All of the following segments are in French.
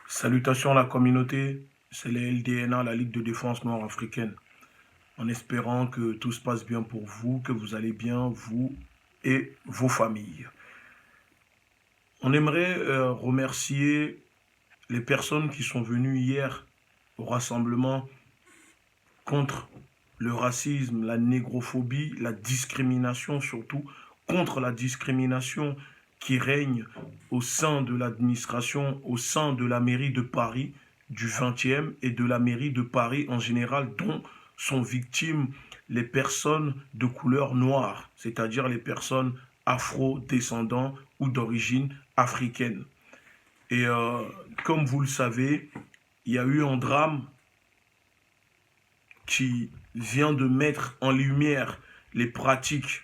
Salutations à la communauté, c'est les LDNA, la Ligue de défense noire africaine. En espérant que tout se passe bien pour vous, que vous allez bien, vous et vos familles. On aimerait remercier les personnes qui sont venues hier au rassemblement contre le racisme, la négrophobie, la discrimination surtout, contre la discrimination qui règne au sein de l'administration, au sein de la mairie de Paris du 20e et de la mairie de Paris en général, dont sont victimes les personnes de couleur noire, c'est-à-dire les personnes afro-descendants ou d'origine africaine. Et comme vous le savez, il y a eu un drame qui vient de mettre en lumière les pratiques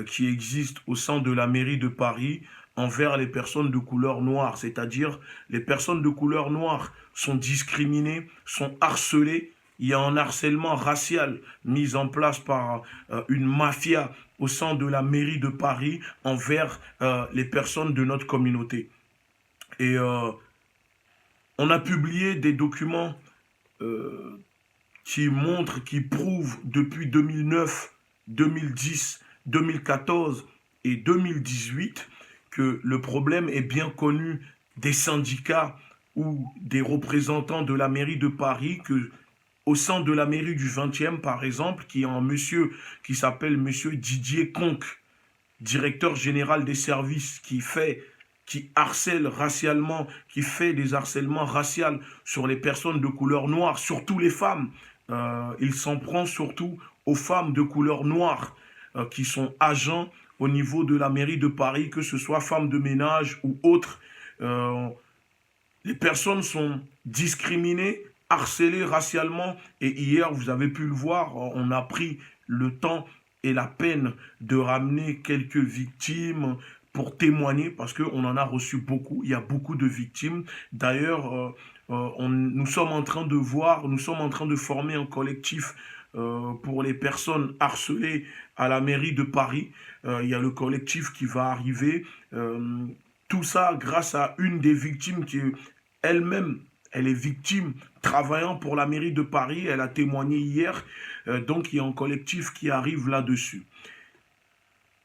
qui existent au sein de la mairie de Paris envers les personnes de couleur noire, c'est-à-dire les personnes de couleur noire sont discriminées, sont harcelées. Il y a un harcèlement racial mis en place par une mafia au sein de la mairie de Paris envers les personnes de notre communauté. Et on a publié des documents euh, qui montre, qui prouve depuis 2009, 2010, 2014 et 2018 que le problème est bien connu des syndicats ou des représentants de la mairie de Paris, que au sein de la mairie du 20e, par exemple, qui a un monsieur qui s'appelle monsieur Didier Conque, directeur général des services, qui harcèle racialement, qui fait des harcèlements raciaux sur les personnes de couleur noire, surtout les femmes. Il s'en prend surtout aux femmes de couleur noire qui sont agents au niveau de la mairie de Paris, que ce soit femmes de ménage ou autres. Euh, les personnes sont discriminées, harcelées racialement. Et hier, vous avez pu le voir, on a pris le temps et la peine de ramener quelques victimes pour témoigner, parce qu'on en a reçu beaucoup. Il y a beaucoup de victimes. D'ailleurs, nous sommes en train de voir, nous sommes en train de former un collectif pour les personnes harcelées à la mairie de Paris. Il y a le collectif qui va arriver. Tout ça grâce à une des victimes qui elle-même, elle est victime travaillant pour la mairie de Paris. Elle a témoigné hier. Donc, il y a un collectif qui arrive là-dessus.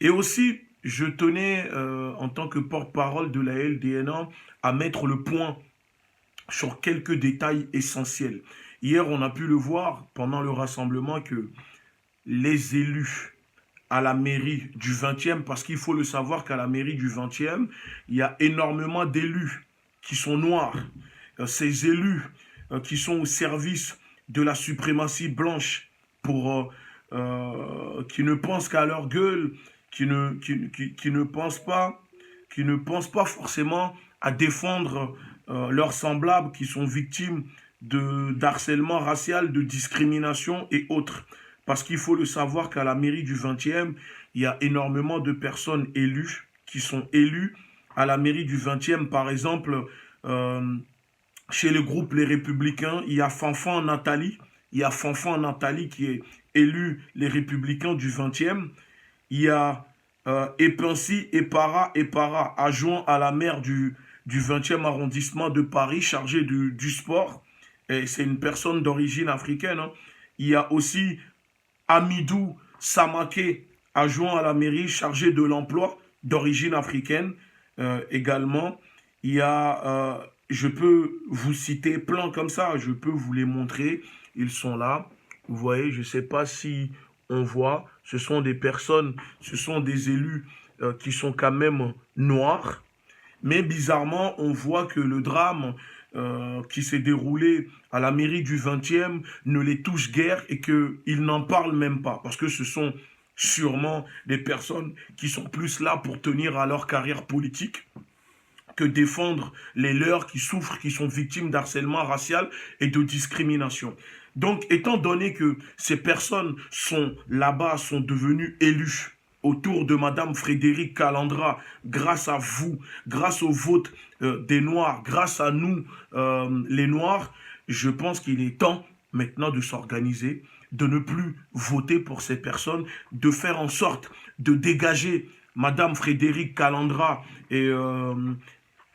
Et aussi, je tenais, en tant que porte-parole de la LDNA, à mettre le point sur quelques détails essentiels. Hier, on a pu le voir pendant le rassemblement que les élus à la mairie du 20e, parce qu'il faut le savoir qu'à la mairie du 20e, il y a énormément d'élus qui sont noirs. Ces élus qui sont au service de la suprématie blanche, qui ne pensent qu'à leur gueule, qui ne pensent pas forcément à défendre leurs semblables qui sont victimes d'harcèlement racial, de discrimination et autres. Parce qu'il faut le savoir qu'à la mairie du 20e, il y a énormément de personnes élues qui sont élues à la mairie du 20e. Par exemple, chez le groupe Les Républicains, il y a Fanfan Nathalie. Il y a Fanfan Nathalie qui est élue Les Républicains du 20e. Il y a Epincy Epara, adjoint à la maire du 20e arrondissement de Paris, chargé du sport. Et c'est une personne d'origine africaine. Hein. Il y a aussi Amidou Samake, adjoint à la mairie, chargé de l'emploi, d'origine africaine également. Il y a, je peux vous citer plein comme ça, je peux vous les montrer, ils sont là. Vous voyez, je ne sais pas si on voit, ce sont des personnes, ce sont des élus qui sont quand même noirs, mais bizarrement, on voit que le drame qui s'est déroulé à la mairie du 20e ne les touche guère et qu'ils n'en parlent même pas. Parce que ce sont sûrement des personnes qui sont plus là pour tenir à leur carrière politique que défendre les leurs qui souffrent, qui sont victimes d'harcèlement racial et de discrimination. Donc, étant donné que ces personnes sont là-bas, sont devenues élues autour de Madame Frédérique Calandra, grâce à vous, grâce au vote des Noirs, grâce à nous, les Noirs, je pense qu'il est temps maintenant de s'organiser, de ne plus voter pour ces personnes, de faire en sorte de dégager Madame Frédérique Calandra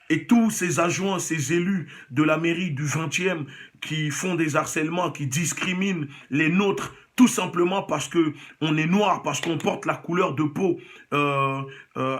Et tous ces adjoints, ces élus de la mairie du 20e qui font des harcèlements, qui discriminent les nôtres, tout simplement parce que on est noir, parce qu'on porte la couleur de peau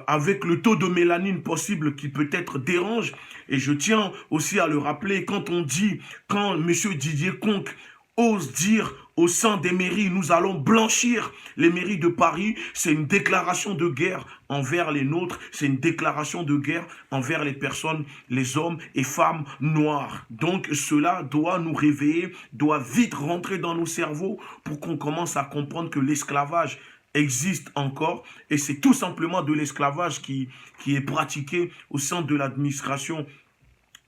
avec le taux de mélanine possible qui peut-être dérange. Et je tiens aussi à le rappeler, quand on dit, quand M. Didier Conque ose dire au sein des mairies, nous allons blanchir les mairies de Paris, c'est une déclaration de guerre envers les nôtres, c'est une déclaration de guerre envers les personnes, les hommes et femmes noirs. Donc cela doit nous réveiller, doit vite rentrer dans nos cerveaux pour qu'on commence à comprendre que l'esclavage existe encore et c'est tout simplement de l'esclavage qui est pratiqué au sein de l'administration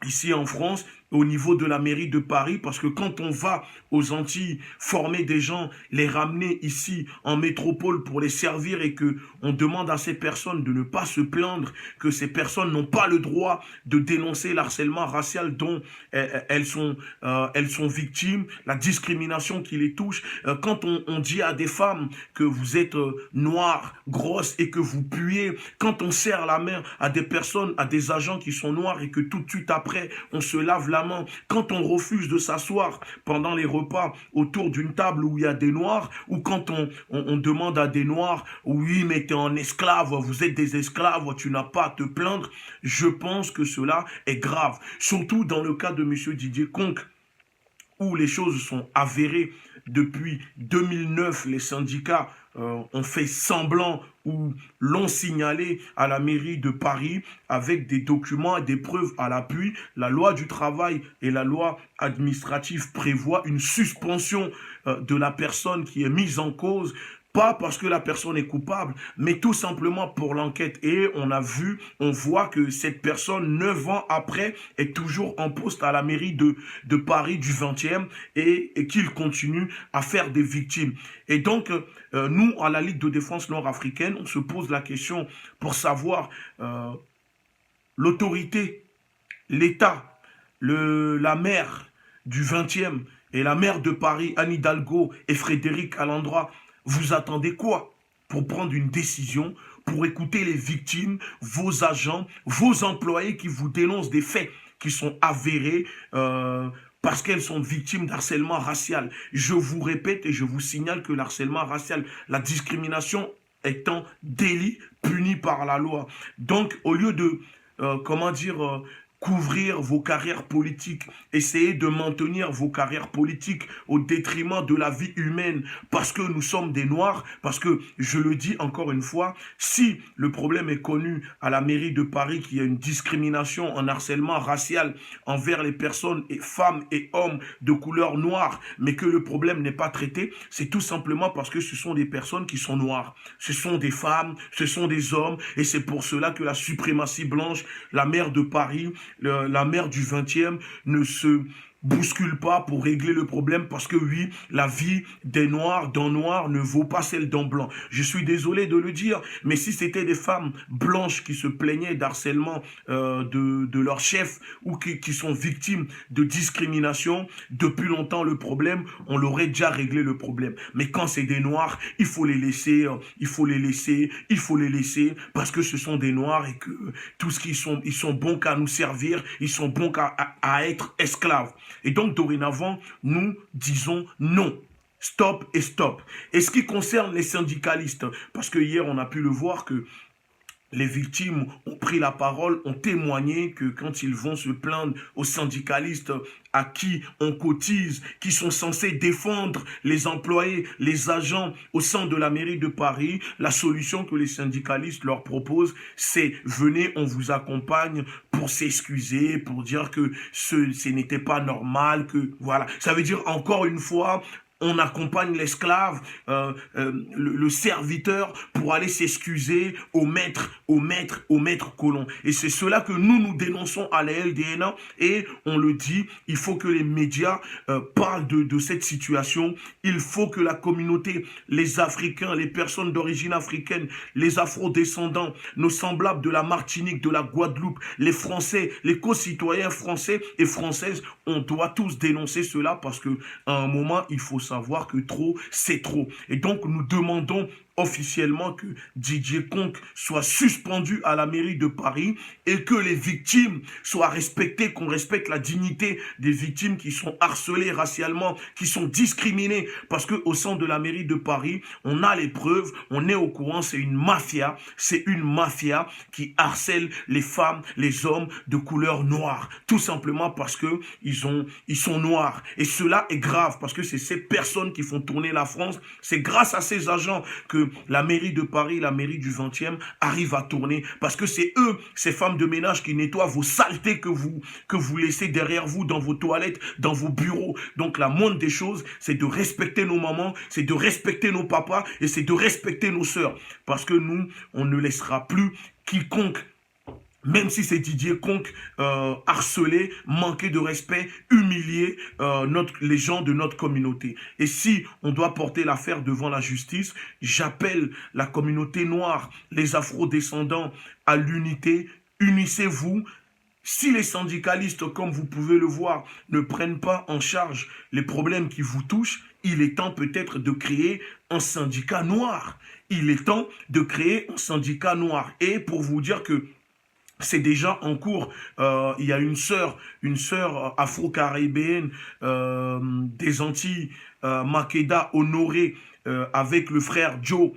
ici en France, au niveau de la mairie de Paris, parce que quand on va aux Antilles former des gens, les ramener ici en métropole pour les servir et que on demande à ces personnes de ne pas se plaindre, que ces personnes n'ont pas le droit de dénoncer l'harcèlement racial dont elles sont victimes, la discrimination qui les touche. Quand on dit à des femmes que vous êtes noires, grosses et que vous puez, quand on serre la main à des personnes, à des agents qui sont noirs et que tout de suite après, on se lave la main, quand on refuse de s'asseoir pendant les repas autour d'une table où il y a des noirs, ou quand on demande à des noirs, oui mais t'es en esclave, vous êtes des esclaves, tu n'as pas à te plaindre, je pense que cela est grave. Surtout dans le cas de M. Didier Conque, où les choses sont avérées depuis 2009, les syndicats ont fait semblant ou l'ont signalé à la mairie de Paris avec des documents et des preuves à l'appui. La loi du travail et la loi administrative prévoient une suspension de la personne qui est mise en cause, pas parce que la personne est coupable, mais tout simplement pour l'enquête. Et on voit que cette personne, 9 ans après, est toujours en poste à la mairie de Paris du 20e et qu'il continue à faire des victimes. Et donc, nous, à la Ligue de défense nord-africaine, on se pose la question pour savoir l'autorité, l'État, la maire du 20e et la maire de Paris, Anne Hidalgo et Frédéric Alendroit, vous attendez quoi pour prendre une décision, pour écouter les victimes, vos agents, vos employés qui vous dénoncent des faits qui sont avérés parce qu'elles sont victimes d'harcèlement racial. Je vous répète et je vous signale que l'harcèlement racial, la discrimination est un délit puni par la loi. Donc, au lieu de, couvrir vos carrières politiques, essayer de maintenir vos carrières politiques au détriment de la vie humaine parce que nous sommes des Noirs, parce que, je le dis encore une fois, si le problème est connu à la mairie de Paris qu'il y a une discrimination, un harcèlement racial envers les personnes, et femmes et hommes de couleur noire, mais que le problème n'est pas traité, c'est tout simplement parce que ce sont des personnes qui sont noires. Ce sont des femmes, ce sont des hommes, et c'est pour cela que la suprématie blanche, la maire de Paris, la maire du 20e ne se bouscule pas pour régler le problème parce que oui, la vie des Noirs, d'un Noir ne vaut pas celle d'un Blanc. Je suis désolé de le dire, mais si c'était des femmes blanches qui se plaignaient d'harcèlement de leur chef ou qui sont victimes de discrimination, depuis longtemps le problème, on l'aurait déjà réglé le problème. Mais quand c'est des Noirs, il faut les laisser, parce que ce sont des Noirs et que tout ce ils sont bons qu'à nous servir, ils sont bons qu'à être esclaves. Et donc, dorénavant, nous disons non. Stop et stop. Et ce qui concerne les syndicalistes, parce que hier, on a pu le voir que les victimes ont pris la parole, ont témoigné que quand ils vont se plaindre aux syndicalistes à qui on cotise, qui sont censés défendre les employés, les agents au sein de la mairie de Paris, la solution que les syndicalistes leur proposent, c'est venez, on vous accompagne pour s'excuser, pour dire que ce n'était pas normal, que voilà. Ça veut dire encore une fois, on accompagne l'esclave, le serviteur pour aller s'excuser au maître colon. Et c'est cela que nous dénonçons à la LDNA et on le dit, il faut que les médias parlent de cette situation. Il faut que la communauté, les Africains, les personnes d'origine africaine, les Afro-descendants, nos semblables de la Martinique, de la Guadeloupe, les Français, les co-citoyens français et françaises, on doit tous dénoncer cela parce que à un moment, il faut savoir que trop, c'est trop. Et donc, nous demandons officiellement que Didier Conk soit suspendu à la mairie de Paris et que les victimes soient respectées, qu'on respecte la dignité des victimes qui sont harcelées racialement, qui sont discriminées, parce qu'au sein de la mairie de Paris, on a les preuves, on est au courant, c'est une mafia qui harcèle les femmes, les hommes de couleur noire, tout simplement parce que ils sont noirs. Et cela est grave, parce que c'est ces personnes qui font tourner la France, c'est grâce à ces agents que la mairie de Paris, la mairie du 20e arrive à tourner, parce que c'est eux, ces femmes de ménage qui nettoient vos saletés que vous laissez derrière vous, dans vos toilettes, dans vos bureaux. Donc la moindre des choses, c'est de respecter nos mamans, c'est de respecter nos papas et c'est de respecter nos sœurs, parce que nous, on ne laissera plus quiconque, même si c'est Didier Conk, harcelé, manquer de respect, humilier les gens de notre communauté. Et si on doit porter l'affaire devant la justice, j'appelle la communauté noire, les afro-descendants à l'unité. Unissez-vous. Si les syndicalistes, comme vous pouvez le voir, ne prennent pas en charge les problèmes qui vous touchent, il est temps peut-être de créer un syndicat noir. Il est temps de créer un syndicat noir. Et pour vous dire que c'est déjà en cours. Il y a une sœur afro-caribéenne des Antilles, Makeda Honoré, avec le frère Joe,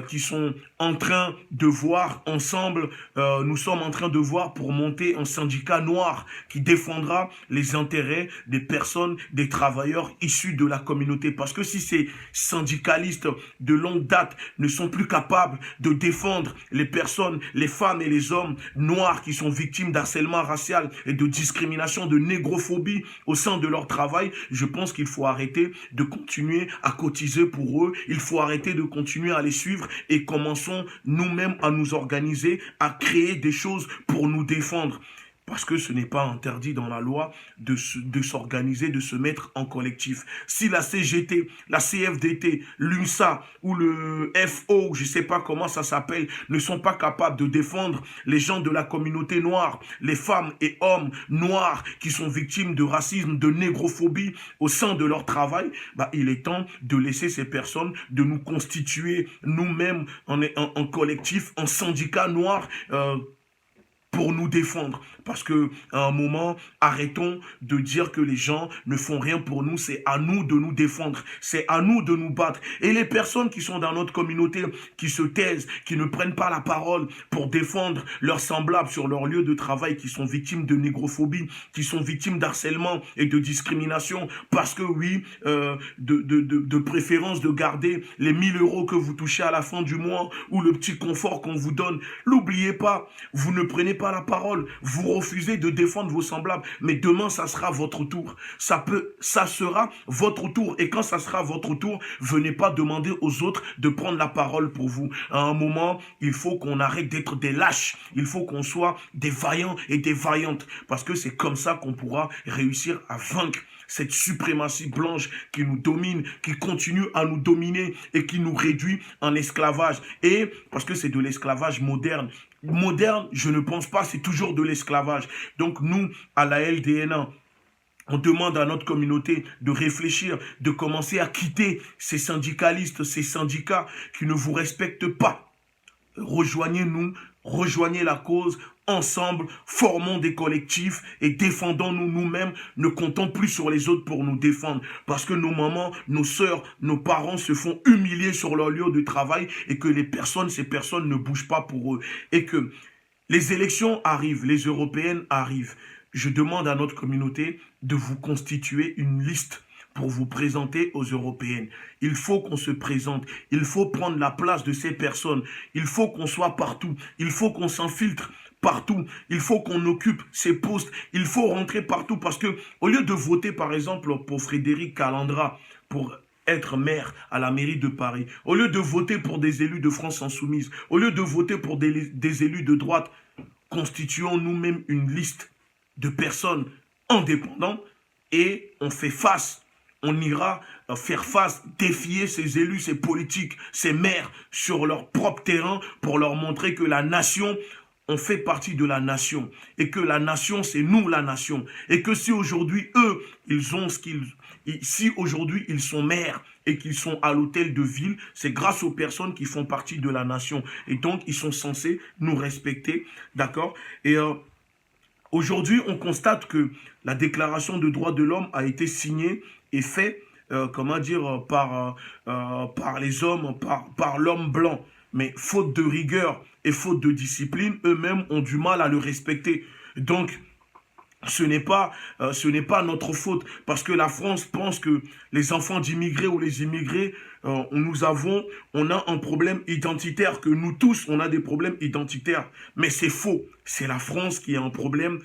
qui sont en train de voir ensemble, nous sommes en train de voir pour monter un syndicat noir qui défendra les intérêts des personnes, des travailleurs issus de la communauté. Parce que si ces syndicalistes de longue date ne sont plus capables de défendre les personnes, les femmes et les hommes noirs qui sont victimes d'harcèlement racial et de discrimination, de négrophobie au sein de leur travail, je pense qu'il faut arrêter de continuer à cotiser pour eux, il faut arrêter de continuer à les suivre et commençons nous-mêmes à nous organiser, à créer des choses pour nous défendre. Parce que ce n'est pas interdit dans la loi de s'organiser, de se mettre en collectif. Si la CGT, la CFDT, l'UNSA ou le FO, je ne sais pas comment ça s'appelle, ne sont pas capables de défendre les gens de la communauté noire, les femmes et hommes noirs qui sont victimes de racisme, de négrophobie au sein de leur travail, il est temps de laisser ces personnes, de nous constituer nous-mêmes en collectif, en syndicat noir, pour nous défendre. Parce que à un moment, arrêtons de dire que les gens ne font rien pour nous. C'est à nous de nous défendre. C'est à nous de nous battre. Et les personnes qui sont dans notre communauté, qui se taisent, qui ne prennent pas la parole pour défendre leurs semblables sur leur lieu de travail, qui sont victimes de négrophobie, qui sont victimes d'harcèlement et de discrimination, parce que oui, de préférence de garder les 1000 € que vous touchez à la fin du mois ou le petit confort qu'on vous donne. N'oubliez pas, vous ne prenez pas la parole, vous refusez de défendre vos semblables, mais demain ça sera votre tour, ça sera votre tour, et quand ça sera votre tour, venez pas demander aux autres de prendre la parole pour vous. À un moment, il faut qu'on arrête d'être des lâches, il faut qu'on soit des vaillants et des vaillantes, parce que c'est comme ça qu'on pourra réussir à vaincre cette suprématie blanche qui nous domine, qui continue à nous dominer et qui nous réduit en esclavage. Et parce que c'est de l'esclavage moderne. Moderne, je ne pense pas, c'est toujours de l'esclavage. Donc nous, à la LDN1, on demande à notre communauté de réfléchir, de commencer à quitter ces syndicalistes, ces syndicats qui ne vous respectent pas. Rejoignez-nous, rejoignez la cause, ensemble, formons des collectifs et défendons-nous nous-mêmes, ne comptons plus sur les autres pour nous défendre. Parce que nos mamans, nos sœurs, nos parents se font humilier sur leur lieu de travail et que ces personnes ne bougent pas pour eux. Et que les élections arrivent, les européennes arrivent. Je demande à notre communauté de vous constituer une liste pour vous présenter aux européennes. Il faut qu'on se présente, il faut prendre la place de ces personnes, il faut qu'on soit partout, il faut qu'on s'infiltre partout, il faut qu'on occupe ces postes, il faut rentrer partout parce que au lieu de voter par exemple pour Frédéric Calandra, pour être maire à la mairie de Paris, au lieu de voter pour des élus de France Insoumise, au lieu de voter pour des élus de droite, constituons nous-mêmes une liste de personnes indépendantes et on fait face. On ira faire face, défier ces élus, ces politiques, ces maires sur leur propre terrain pour leur montrer que la nation on fait partie de la nation et que la nation, c'est nous la nation. Et que si aujourd'hui, eux, ils ont ce qu'ils... Si aujourd'hui, ils sont maires et qu'ils sont à l'hôtel de ville, c'est grâce aux personnes qui font partie de la nation. Et donc, ils sont censés nous respecter, d'accord? Et aujourd'hui, on constate que la déclaration de droits de l'homme a été signée et faite, comment dire, par les hommes, par l'homme blanc. Mais faute de rigueur et faute de discipline, eux-mêmes ont du mal à le respecter. Donc, ce n'est pas notre faute parce que la France pense que les enfants d'immigrés ou les immigrés, on a un problème identitaire, que nous tous, on a des problèmes identitaires. Mais c'est faux. C'est la France qui a un problème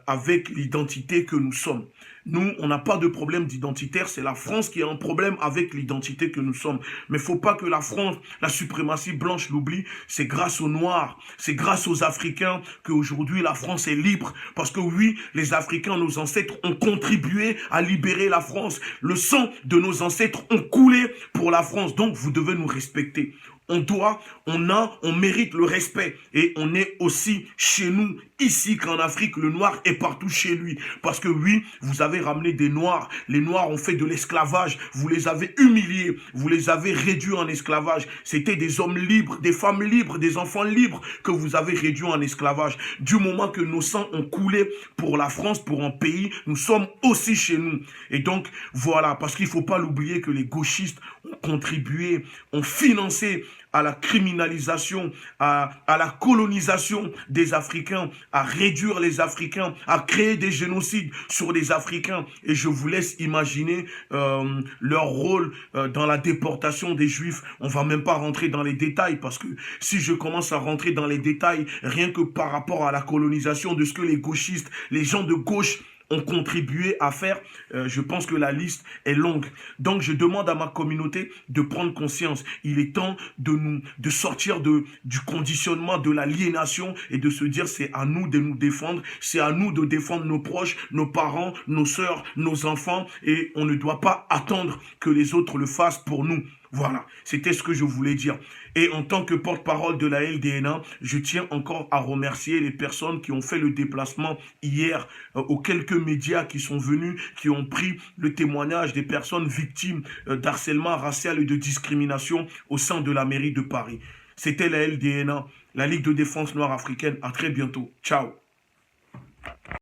avec l'identité que nous sommes. Nous, on n'a pas de problème d'identitaire, c'est la France qui a un problème avec l'identité que nous sommes. Mais il ne faut pas que la France, la suprématie blanche l'oublie, c'est grâce aux Noirs, c'est grâce aux Africains qu'aujourd'hui la France est libre. Parce que oui, les Africains, nos ancêtres, ont contribué à libérer la France. Le sang de nos ancêtres ont coulé pour la France, donc vous devez nous respecter. On mérite le respect. Et on est aussi chez nous, ici qu'en Afrique, le noir est partout chez lui. Parce que oui, vous avez ramené des noirs. Les noirs ont fait de l'esclavage. Vous les avez humiliés. Vous les avez réduits en esclavage. C'était des hommes libres, des femmes libres, des enfants libres que vous avez réduits en esclavage. Du moment que nos sangs ont coulé pour la France, pour un pays, nous sommes aussi chez nous. Et donc, voilà, parce qu'il ne faut pas l'oublier que les gauchistes ont contribué, ont financé à la criminalisation, à la colonisation des Africains, à réduire les Africains, à créer des génocides sur les Africains. Et je vous laisse imaginer leur rôle dans la déportation des Juifs. On ne va même pas rentrer dans les détails parce que si je commence à rentrer dans les détails, rien que par rapport à la colonisation de ce que les gauchistes, les gens de gauche ont contribué à faire, je pense que la liste est longue. Donc, je demande à ma communauté de prendre conscience. Il est temps de sortir du conditionnement, de l'aliénation et de se dire c'est à nous de nous défendre, c'est à nous de défendre nos proches, nos parents, nos sœurs, nos enfants et on ne doit pas attendre que les autres le fassent pour nous. Voilà, c'était ce que je voulais dire. Et en tant que porte-parole de la LDNA, je tiens encore à remercier les personnes qui ont fait le déplacement hier, aux quelques médias qui sont venus, qui ont pris le témoignage des personnes victimes d'harcèlement racial et de discrimination au sein de la mairie de Paris. C'était la LDNA, la Ligue de défense noire africaine. À très bientôt. Ciao.